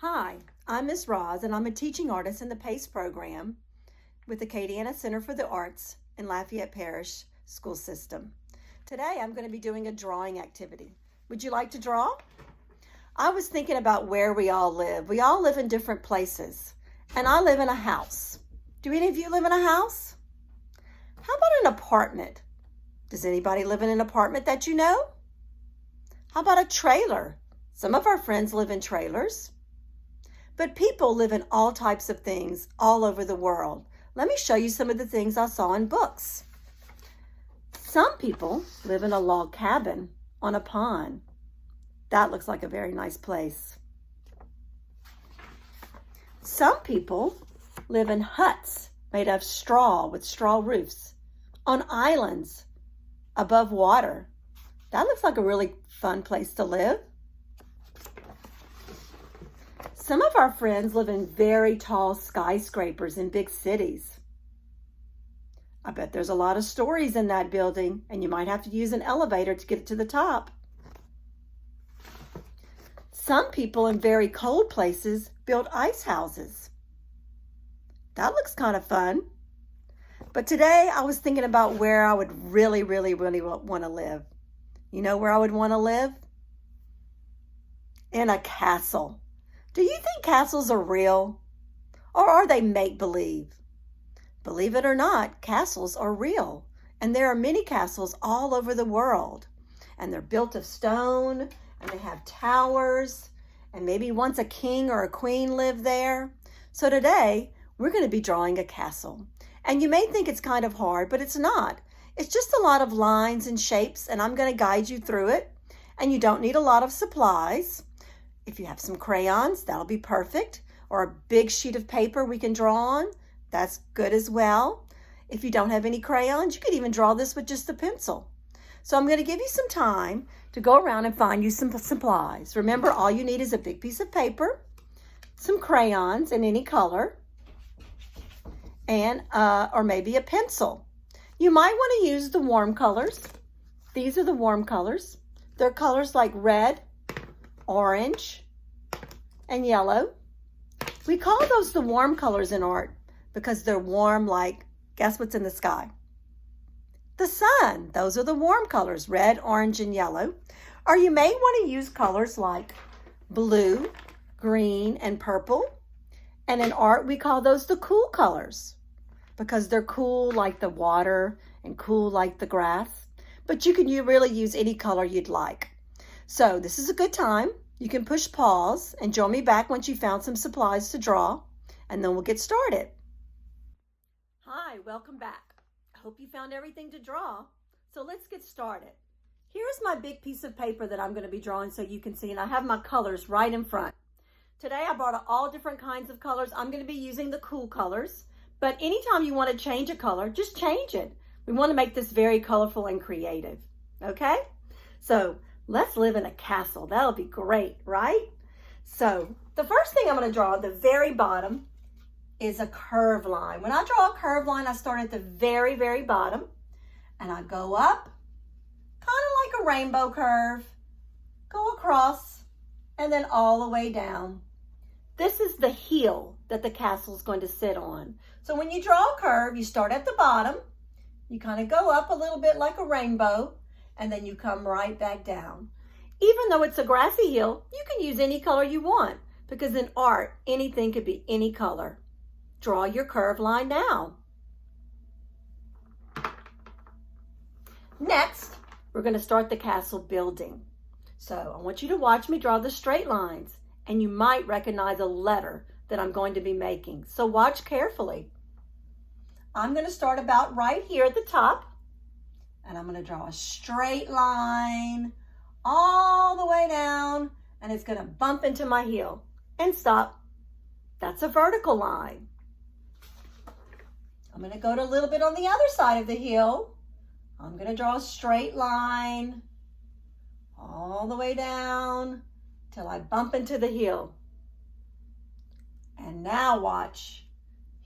Hi, I'm Ms. Roz, and I'm a teaching artist in the PACE program with Acadiana Center for the Arts in Lafayette Parish school system. Today, I'm going to be doing a drawing activity. Would you like to draw? I was thinking about where we all live. We all live in different places, and I live in a house. Do any of you live in a house? How about an apartment? Does anybody live in an apartment that you know? How about a trailer? Some of our friends live in trailers. But people live in all types of things all over the world. Let me show you some of the things I saw in books. Some people live in a log cabin on a pond. That looks like a very nice place. Some people live in huts made of straw with straw roofs on islands above water. That looks like a really fun place to live. Some of our friends live in very tall skyscrapers in big cities. I bet there's a lot of stories in that building, and you might have to use an elevator to get to the top. Some people in very cold places build ice houses. That looks kind of fun. But today I was thinking about where I would really want to live. You know where I would want to live? In a castle. Do you think castles are real, or are they make-believe? Believe it or not, castles are real, and there are many castles all over the world, and they're built of stone, and they have towers, and maybe once a king or a queen lived there. So today, we're going to be drawing a castle, and you may think it's kind of hard, but it's not. It's just a lot of lines and shapes, and I'm going to guide you through it, and you don't need a lot of supplies. If you have some crayons, that'll be perfect. Or a big sheet of paper we can draw on, that's good as well. If you don't have any crayons, you could even draw this with just a pencil. So I'm going to give you some time to go around and find you some supplies. Remember, all you need is a big piece of paper, some crayons in any color, and or maybe a pencil. You might want to use the warm colors. These are the warm colors. They're colors like red, orange, and yellow. We call those the warm colors in art because they're warm like, guess what's in the sky? The sun. Those are the warm colors, red, orange, and yellow. Or you may want to use colors like blue, green, and purple. And in art, we call those the cool colors because they're cool like the water and cool like the grass. But you can really use any color you'd like. So this is a good time. You can push pause and join me back once you found some supplies to draw, and then we'll get started. Hi, welcome back. I hope you found everything to draw. So let's get started. Here's my big piece of paper that I'm going to be drawing so you can see, and I have my colors right in front. Today I brought all different kinds of colors. I'm going to be using the cool colors, but anytime you want to change a color, just change it. We want to make this very colorful and creative, okay? So let's live in a castle. That'll be great, right? So the first thing I'm going to draw at the very bottom is a curved line. When I draw a curved line, I start at the very bottom and I go up, kind of like a rainbow curve, go across, and then all the way down. This is the heel that the castle is going to sit on. So when you draw a curve, you start at the bottom, you kind of go up a little bit like a rainbow, and then you come right back down. Even though it's a grassy hill, you can use any color you want because in art, anything could be any color. Draw your curved line now. Next, we're going to start the castle building. So I want you to watch me draw the straight lines, and you might recognize a letter that I'm going to be making. So watch carefully. I'm going to start about right here at the top. And I'm going to draw a straight line all the way down, and it's going to bump into my heel and stop. That's a vertical line. I'm going to go to a little bit on the other side of the heel. I'm going to draw a straight line all the way down till I bump into the heel. And now watch.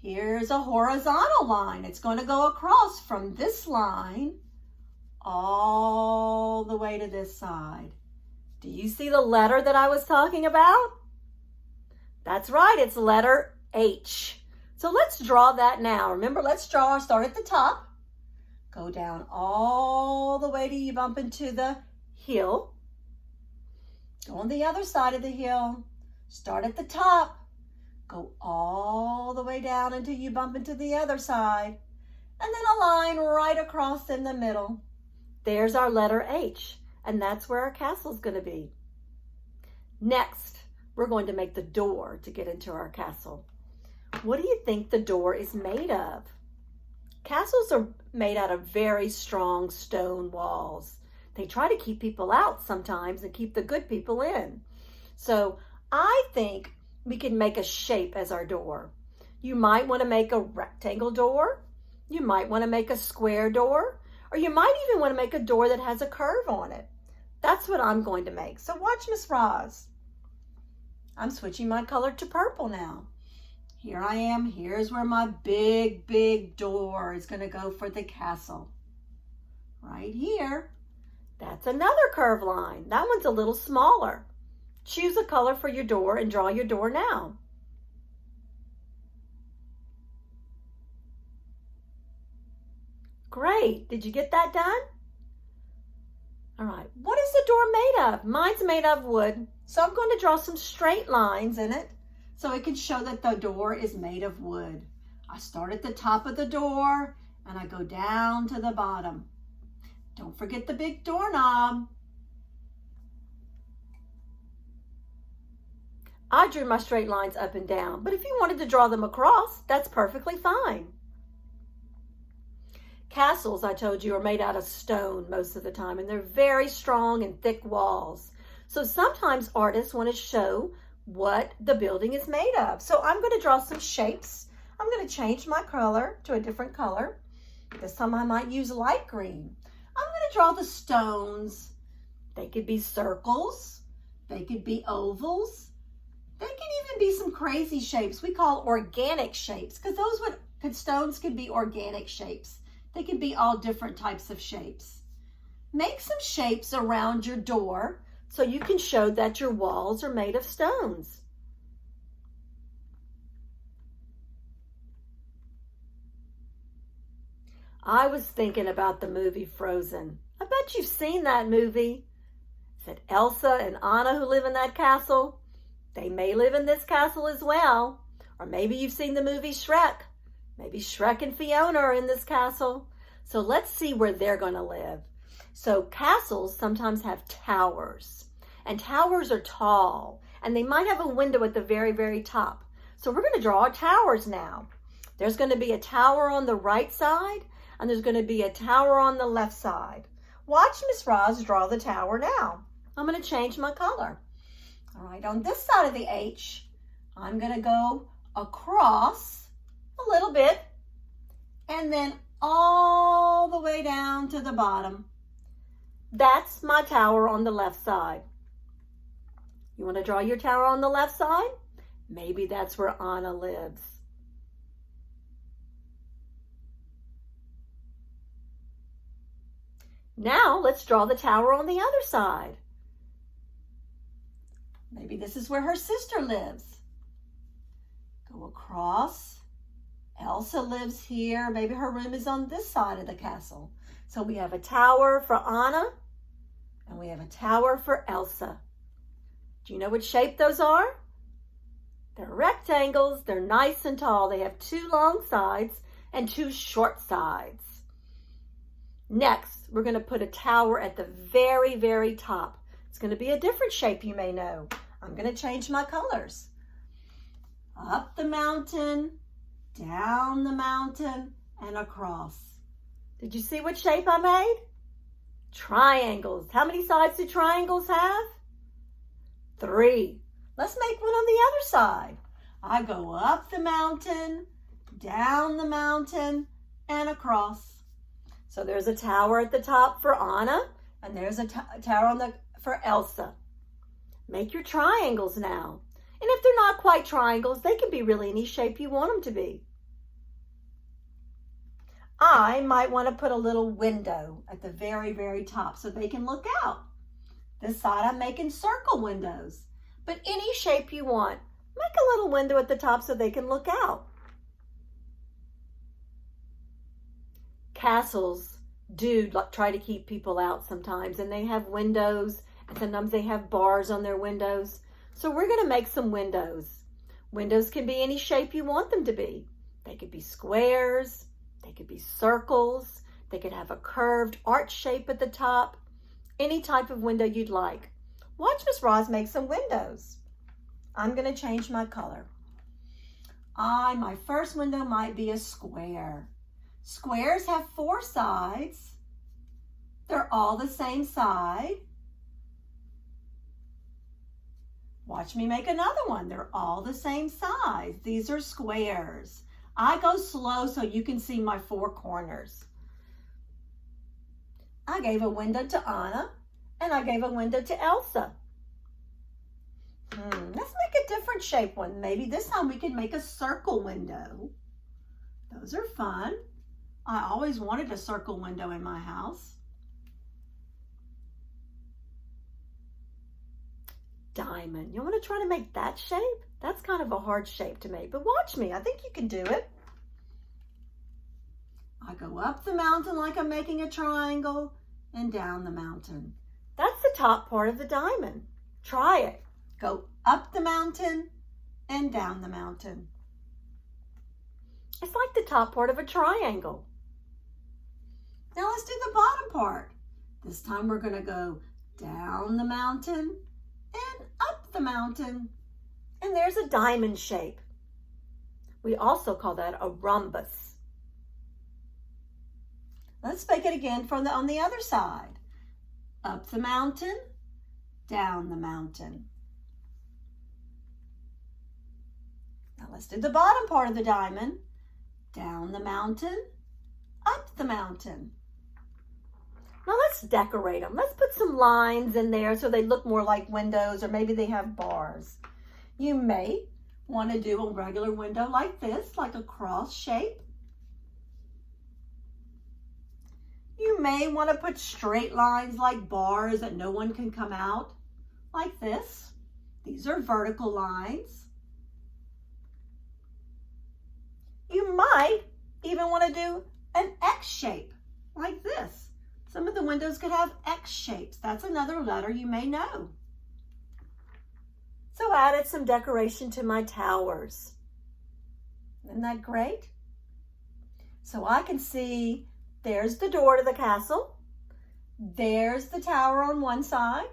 Here's a horizontal line. It's going to go across from this line all the way to this side. Do you see the letter that I was talking about? That's right, it's letter H. So let's draw that now. Remember, let's start at the top. Go down all the way till you bump into the hill. Go on the other side of the hill. Start at the top. Go all the way down until you bump into the other side. And then a line right across in the middle. There's our letter H, and that's where our castle's going to be. Next, we're going to make the door to get into our castle. What do you think the door is made of? Castles are made out of very strong stone walls. They try to keep people out sometimes and keep the good people in. So I think we can make a shape as our door. You might want to make a rectangle door. You might want to make a square door. Or you might even want to make a door that has a curve on it. That's what I'm going to make. So watch Miss Roz. I'm switching my color to purple now. Here I am. Here's where my big, big door is going to go for the castle. Right here. That's another curved line. That one's a little smaller. Choose a color for your door and draw your door now. Great. Did you get that done? All right. What is the door made of? Mine's made of wood. So I'm going to draw some straight lines in it so it can show that the door is made of wood. I start at the top of the door and I go down to the bottom. Don't forget the big doorknob. I drew my straight lines up and down, but if you wanted to draw them across, that's perfectly fine. Castles, I told you, are made out of stone most of the time, and they're very strong and thick walls. So sometimes artists want to show what the building is made of. So I'm going to draw some shapes. I'm going to change my color to a different color. This time I might use light green. I'm going to draw the stones. They could be circles. They could be ovals. They can even be some crazy shapes we call organic shapes, because stones could be organic shapes. They could be all different types of shapes. Make some shapes around your door so you can show that your walls are made of stones. I was thinking about the movie Frozen. I bet you've seen that movie. Is it Elsa and Anna who live in that castle? They may live in this castle as well. Or maybe you've seen the movie Shrek. Maybe Shrek and Fiona are in this castle. So let's see where they're going to live. So castles sometimes have towers. And towers are tall. And they might have a window at the very, very top. So we're going to draw our towers now. There's going to be a tower on the right side. And there's going to be a tower on the left side. Watch Miss Roz draw the tower now. I'm going to change my color. All right, on this side of the H, I'm going to go across a little bit and then all the way down to the bottom. That's my tower on the left side. You want to draw your tower on the left side? Maybe that's where Anna lives. Now let's draw the tower on the other side. Maybe this is where her sister lives. Go across. Elsa lives here. Maybe her room is on this side of the castle. So we have a tower for Anna and we have a tower for Elsa. Do you know what shape those are? They're rectangles. They're nice and tall. They have 2 long sides and 2 short sides. Next, we're going to put a tower at the very, very top. It's going to be a different shape, you may know. I'm going to change my colors. Up the mountain, down the mountain, and across. Did you see what shape I made? Triangles. How many sides do triangles have? 3. Let's make one on the other side. I go up the mountain, down the mountain, and across. So there's a tower at the top for Anna, and there's a tower for Elsa. Make your triangles now. And if they're not quite triangles, they can be really any shape you want them to be. I might want to put a little window at the very, very top so they can look out. This side I'm making circle windows. But any shape you want, Make a little window at the top so they can look out. Castles do try to keep people out sometimes, and they have windows, and sometimes they have bars on their windows. So we're going to make some windows. Windows can be any shape you want them to be. They could be squares, they could be circles, they could have a curved arch shape at the top, any type of window you'd like. Watch Miss Roz make some windows. I'm going to change my color. My first window might be a square. Squares have 4 sides. They're all the same side. Watch me make another one. They're all the same size. These are squares. I go slow so you can see my 4 corners. I gave a window to Anna, and I gave a window to Elsa. Let's make a different shape one. Maybe this time we can make a circle window. Those are fun. I always wanted a circle window in my house. Diamond. You want to try to make that shape? That's kind of a hard shape to make, but watch me. I think you can do it. I go up the mountain like I'm making a triangle and down the mountain. That's the top part of the diamond. Try it. Go up the mountain and down the mountain. It's like the top part of a triangle. Now let's do the bottom part. This time we're going to go down the mountain and up the mountain. And there's a diamond shape. We also call that a rhombus. Let's make it again on the other side. Up the mountain, down the mountain. Now let's do the bottom part of the diamond. Down the mountain, up the mountain. Now let's decorate them. Let's put some lines in there so they look more like windows, or maybe they have bars. You may want to do a regular window like this, like a cross shape. You may want to put straight lines like bars that no one can come out, like this. These are vertical lines. You might even want to do an X shape, like this. Some of the windows could have X shapes. That's another letter you may know. So I added some decoration to my towers. Isn't that great? So I can see there's the door to the castle. There's the tower on one side.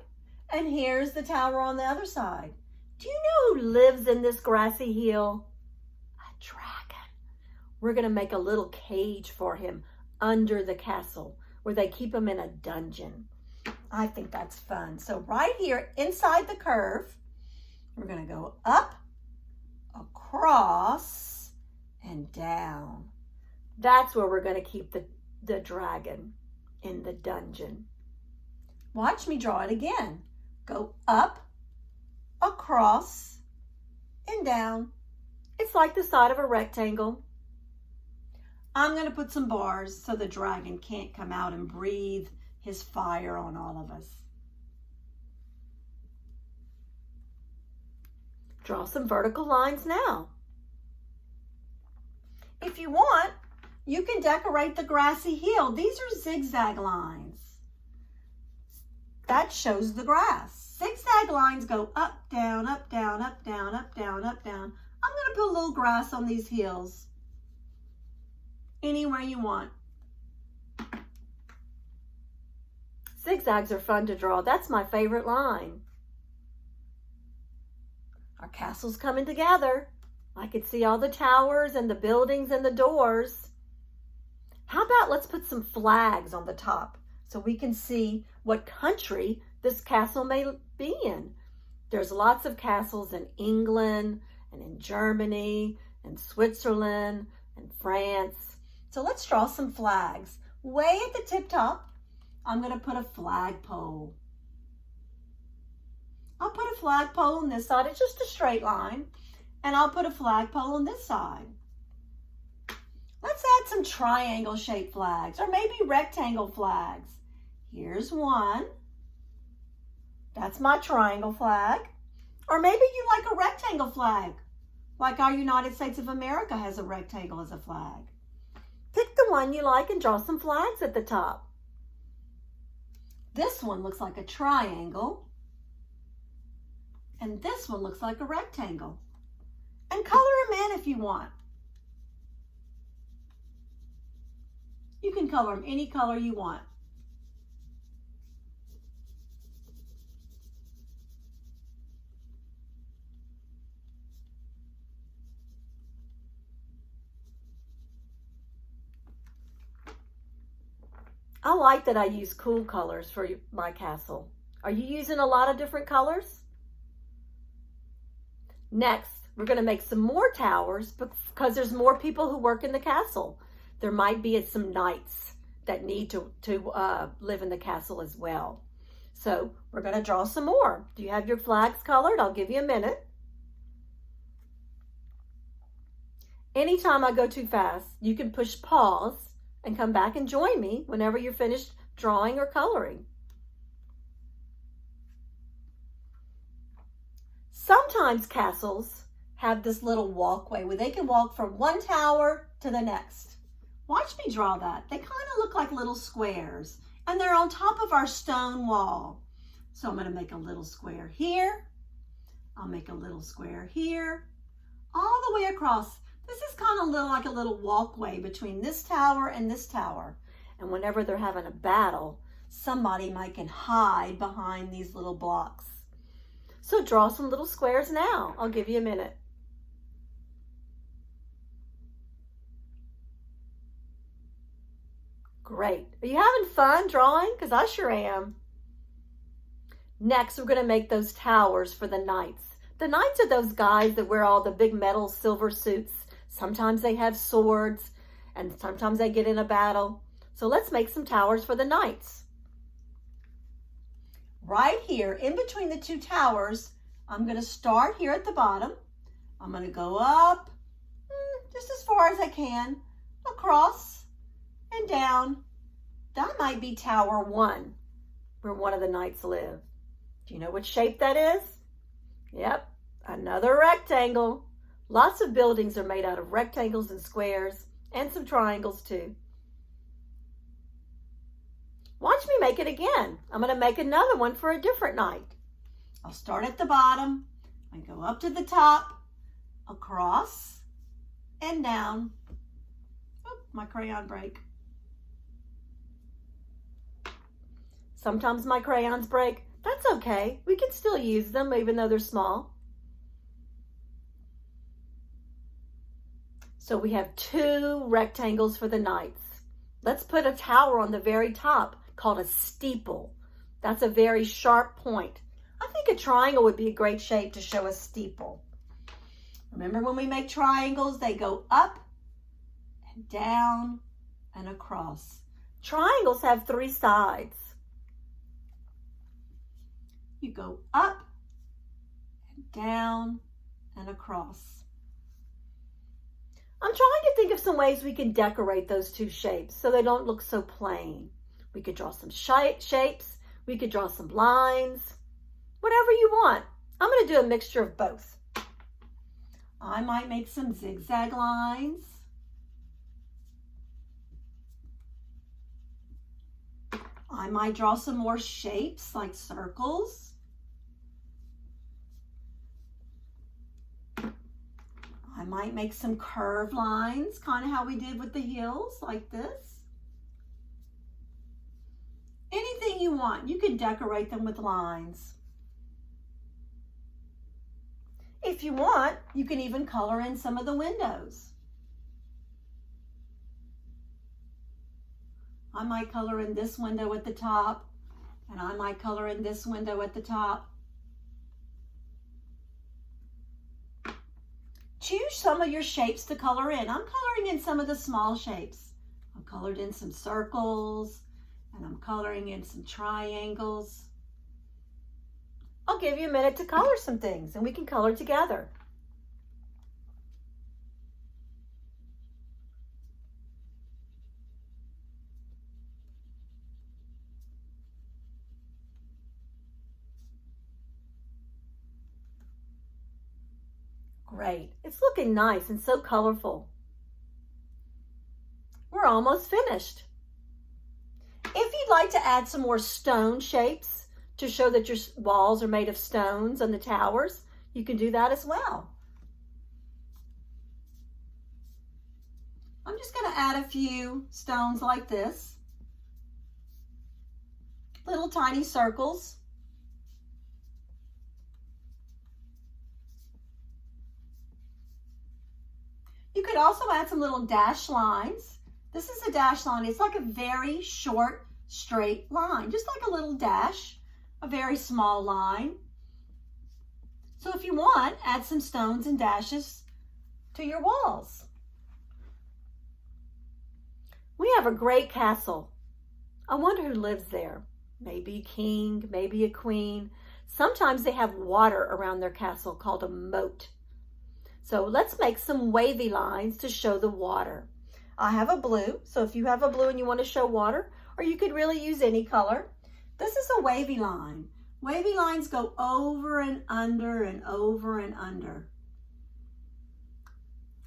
And here's the tower on the other side. Do you know who lives in this grassy hill? A dragon. We're going to make a little cage for him under the castle where they keep him in a dungeon. I think that's fun. So right here inside the curve, we're going to go up, across, and down. That's where we're going to keep the dragon, in the dungeon. Watch me draw it again. Go up, across, and down. It's like the side of a rectangle. I'm going to put some bars so the dragon can't come out and breathe his fire on all of us. Draw some vertical lines now. If you want, you can decorate the grassy hill. These are zigzag lines. That shows the grass. Zigzag lines go up, down, up, down, up, down, up, down, up, down. I'm going to put a little grass on these hills. Anywhere you want. Zigzags are fun to draw. That's my favorite line. Our castle's coming together. I could see all the towers and the buildings and the doors. How about let's put some flags on the top so we can see what country this castle may be in. There's lots of castles in England and in Germany and Switzerland and France. So let's draw some flags. Way at the tip top, I'm going to put a flagpole. I'll put a flagpole on this side. It's just a straight line. And I'll put a flagpole on this side. Let's add some triangle-shaped flags, or maybe rectangle flags. Here's one. That's my triangle flag. Or maybe you like a rectangle flag, like our United States of America has a rectangle as a flag. Pick the one you like and draw some flags at the top. This one looks like a triangle, and this one looks like a rectangle. And color them in if you want. You can color them any color you want. I like that I use cool colors for my castle. Are you using a lot of different colors? Next, we're going to make some more towers because there's more people who work in the castle. There might be some knights that need to live in the castle as well. So we're going to draw some more. Do you have your flags colored? I'll give you a minute. Anytime I go too fast, you can push pause and come back and join me whenever you're finished drawing or coloring. Sometimes castles have this little walkway where they can walk from one tower to the next. Watch me draw that. They kind of look like little squares, and they're on top of our stone wall. So I'm going to make a little square here. I'll make a little square here, all the way across. This is kind of like a little walkway between this tower and this tower. And whenever they're having a battle, somebody might can hide behind these little blocks. So draw some little squares now. I'll give you a minute. Great. Are you having fun drawing? Because I sure am. Next, we're going to make those towers for the knights. The knights are those guys that wear all the big metal silver suits. Sometimes they have swords, and sometimes they get in a battle. So let's make some towers for the knights. Right here, in between the two towers, I'm going to start here at the bottom. I'm going to go up just as far as I can, across and down. That might be Tower 1, where one of the knights live. Do you know what shape that is? Yep, another rectangle. Lots of buildings are made out of rectangles and squares, and some triangles too. Watch me make it again. I'm going to make another one for a different knight. I'll start at the bottom and go up to the top, across, and down. Oh, my crayon break. Sometimes my crayons break. That's okay. We can still use them even though they're small. So we have 2 rectangles for the knights. Let's put a tower on the very top called a steeple. That's a very sharp point. I think a triangle would be a great shape to show a steeple. Remember when we make triangles, they go up and down and across. Triangles have 3 sides. You go up and down and across. I'm trying to think of some ways we can decorate those 2 shapes so they don't look so plain. We could draw some shapes. We could draw some lines. Whatever you want. I'm going to do a mixture of both. I might make some zigzag lines. I might draw some more shapes like circles. I might make some curved lines, kind of how we did with the hills, like this. Anything you want, you can decorate them with lines. If you want, you can even color in some of the windows. I might color in this window at the top, and I might color in this window at the top. Choose some of your shapes to color in. I'm coloring in some of the small shapes. I've colored in some circles, and I'm coloring in some triangles. I'll give you a minute to color some things, and we can color together. Great. It's looking nice and so colorful. We're almost finished. If you'd like to add some more stone shapes to show that your walls are made of stones on the towers, you can do that as well. I'm just going to add a few stones like this. Little tiny circles. You could also add some little dashed lines. This is a dash line. It's like a very short, straight line, just like a little dash, a very small line. So if you want, add some stones and dashes to your walls. We have a great castle. I wonder who lives there. Maybe a king, maybe a queen. Sometimes they have water around their castle called a moat. So let's make some wavy lines to show the water. I have a blue, so if you have a blue and you want to show water, or you could really use any color. This is a wavy line. Wavy lines go over and under and over and under.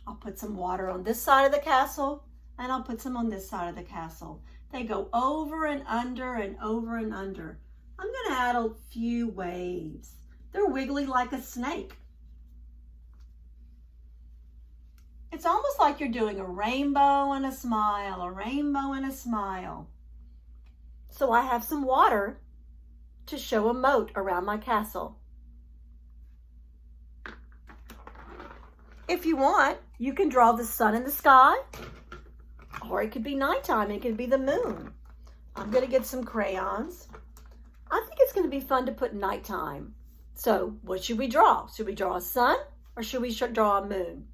I'll put some water on this side of the castle, and I'll put some on this side of the castle. They go over and under and over and under. I'm going to add a few waves. They're wiggly like a snake. It's almost like you're doing a rainbow and a smile, a rainbow and a smile. So I have some water to show a moat around my castle. If you want, you can draw the sun in the sky, or it could be nighttime, it could be the moon. I'm going to get some crayons. I think it's going to be fun to put nighttime. So what should we draw? Should we draw a sun or should we draw a moon?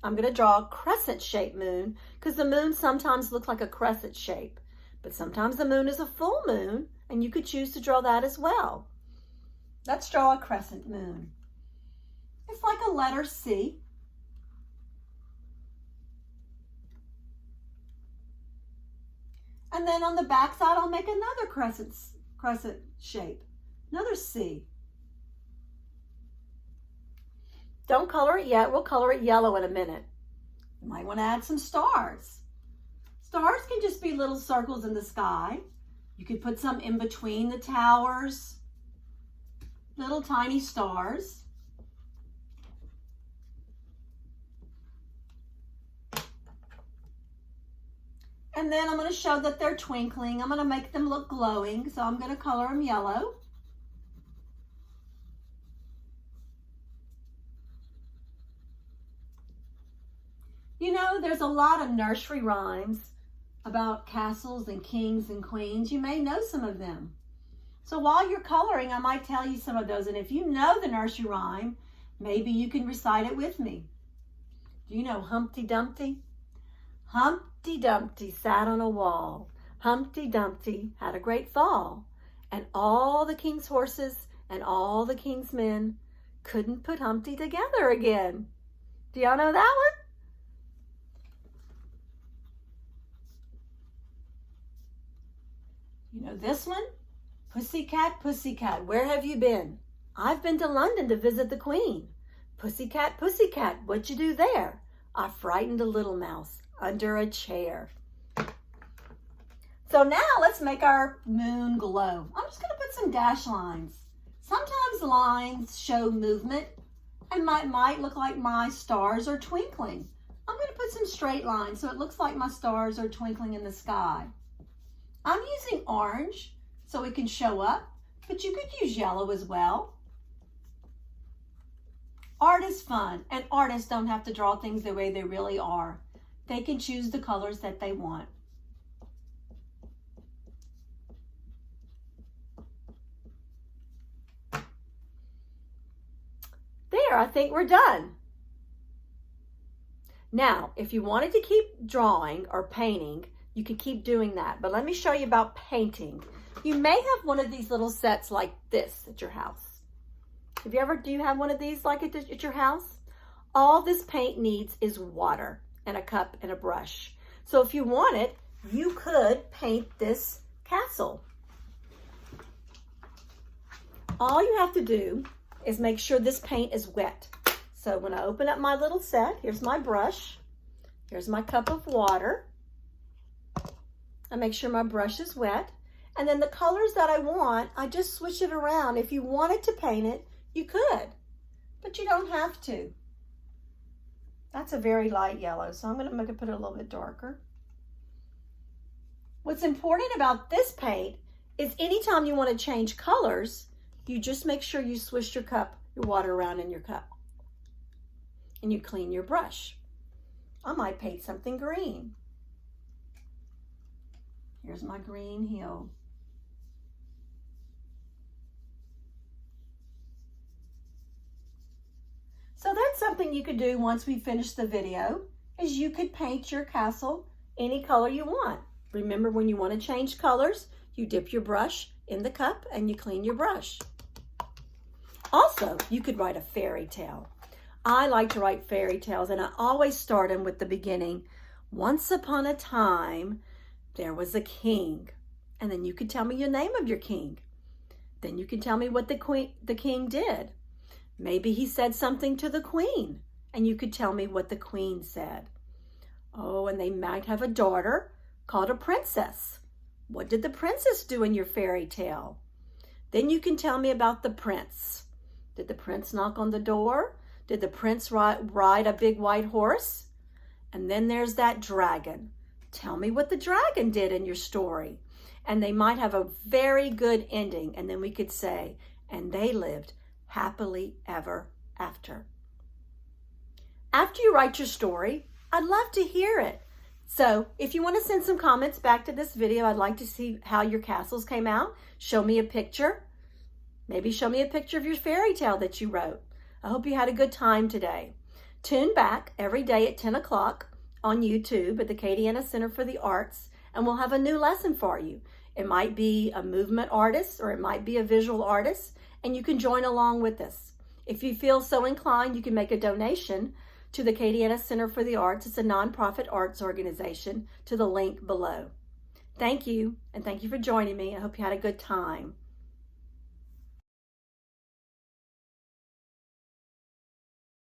I'm going to draw a crescent-shaped moon because the moon sometimes looks like a crescent shape, but sometimes the moon is a full moon, and you could choose to draw that as well. Let's draw a crescent moon. It's like a letter C. And then on the back side, I'll make another crescent shape, another C. Don't color it yet. We'll color it yellow in a minute. You might want to add some stars. Stars can just be little circles in the sky. You could put some in between the towers, little tiny stars. And then I'm going to show that they're twinkling. I'm going to make them look glowing, so I'm going to color them yellow. You know, there's a lot of nursery rhymes about castles and kings and queens. You may know some of them. So while you're coloring, I might tell you some of those. And if you know the nursery rhyme, maybe you can recite it with me. Do you know Humpty Dumpty? Humpty Dumpty sat on a wall. Humpty Dumpty had a great fall. And all the king's horses and all the king's men couldn't put Humpty together again. Do y'all know that one? You know this one? Pussycat, pussycat, where have you been? I've been to London to visit the Queen. Pussycat, pussycat, what'd you do there? I frightened a little mouse under a chair. So now let's make our moon glow. I'm just going to put some dash lines. Sometimes lines show movement and might look like my stars are twinkling. I'm going to put some straight lines so it looks like my stars are twinkling in the sky. I'm using orange so it can show up, but you could use yellow as well. Art is fun, and artists don't have to draw things the way they really are. They can choose the colors that they want. There, I think we're done. Now, if you wanted to keep drawing or painting, you could keep doing that. But let me show you about painting. You may have one of these little sets like this at your house. Do you have one of these like at your house? All this paint needs is water and a cup and a brush. So if you want it, you could paint this castle. All you have to do is make sure this paint is wet. So when I open up my little set, here's my brush. Here's my cup of water. I make sure my brush is wet. And then the colors that I want, I just switch it around. If you wanted to paint it, you could, but you don't have to. That's a very light yellow, so I'm going to put it a little bit darker. What's important about this paint is anytime you want to change colors, you just make sure you swish your water around in your cup. And you clean your brush. I might paint something green. Here's my green hill. So that's something you could do once we finish the video, is you could paint your castle any color you want. Remember, when you want to change colors, you dip your brush in the cup and you clean your brush. Also, you could write a fairy tale. I like to write fairy tales, and I always start them with the beginning. Once upon a time, there was a king. And then you could tell me the name of your king. Then you can tell me what the king did. Maybe he said something to the queen, and you could tell me what the queen said. Oh, and they might have a daughter called a princess. What did the princess do in your fairy tale? Then you can tell me about the prince. Did the prince knock on the door? Did the prince ride a big white horse? And then there's that dragon. Tell me what the dragon did in your story. And they might have a very good ending. And then we could say, and they lived happily ever after. After you write your story, I'd love to hear it. So if you want to send some comments back to this video, I'd like to see how your castles came out. Show me a picture. Maybe show me a picture of your fairy tale that you wrote. I hope you had a good time today. Tune back every day at 10 o'clock on YouTube at the Acadiana Center for the Arts, and we'll have a new lesson for you. It might be a movement artist or it might be a visual artist, and you can join along with us. If you feel so inclined, you can make a donation to the Acadiana Center for the Arts. It's a nonprofit arts organization, to the link below. Thank you, and thank you for joining me. I hope you had a good time.